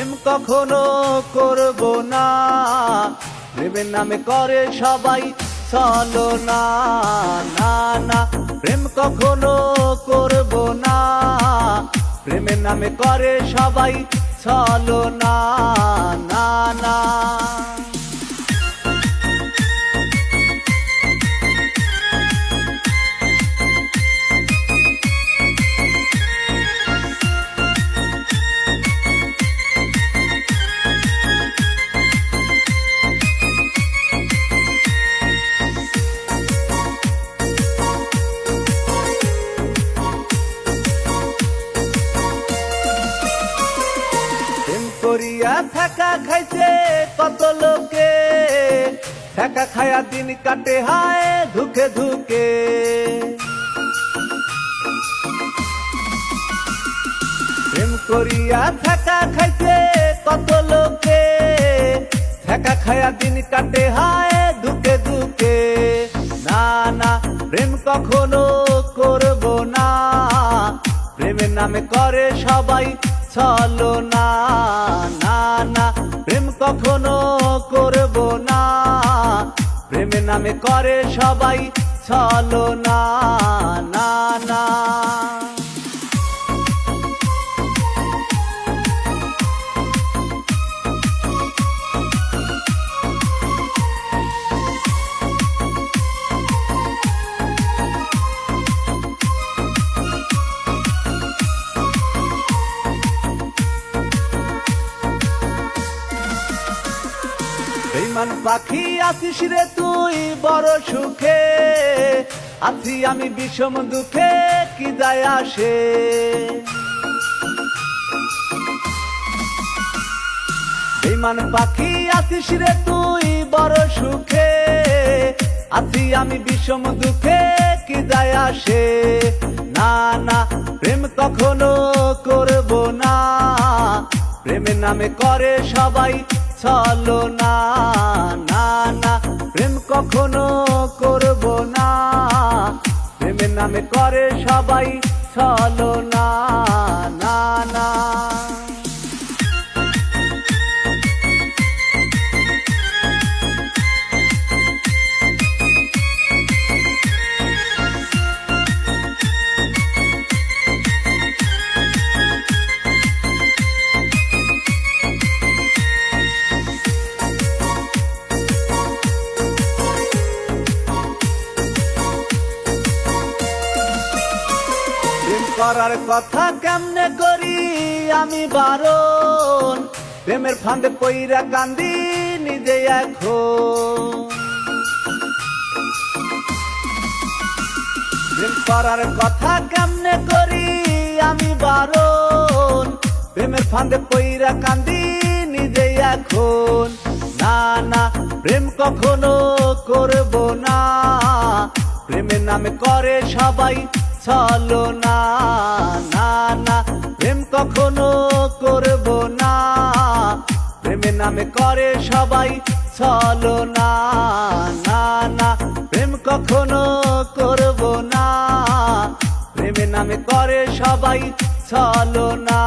প্রেম কখনো করব না, প্রেমের নামে করে সবাই ছলনা। না না, প্রেম কখনো করব না, প্রেমের নামে করে সবাই ছলনা। না না, করিয়া থাকা খাইছে কত লোকে, থাকা খায়া দিন কাটে হায় ধুকে ধুকে। প্রেম করিয়া থাকা খাইছে কত লোকে, থাকা খায়া দিন কাটে হায় ধুকে ধুকে। না না, প্রেম কখনো করব না, প্রেমের নামে করে সবাই ছলনা। না না, প্রেম কখনো করব না, প্রেমের নামে করে সবাই ছলনা। না না, বেঈমান পাখি আছিস রে তুই বড় সুখে, আছি আমি বিষম দুঃখে কি যায় আসে। বেঈমান পাখি আছিস রে তুই বড় সুখে, আছি আমি বিষম দুঃখে কি যায় আসে। না না, প্রেম কখনো করব না, প্রেমের নামে করে সবাই ছলনা। না না, প্রেম কখনো করব না, প্রেমের নামে করে সবাই ছলনা। না না, করার কথা কেমনে করি আমি বারণ, প্রেমের ফাঁদে পইরা কান্দি নিজে এখন। প্রেম করার কথা কেমনে করি আমি বারণ, প্রেমের ফাঁদে পইরা কান্দি নিজে এখন। না না, প্রেম কখনো করব না, প্রেমের নামে করে সবাই ছলনা। না না, প্রেম কখনো করব না, প্রেমের নামে করে সবাই ছলনা। না না, প্রেম কখনো করব না, প্রেমের নামে করে সবাই ছলনা।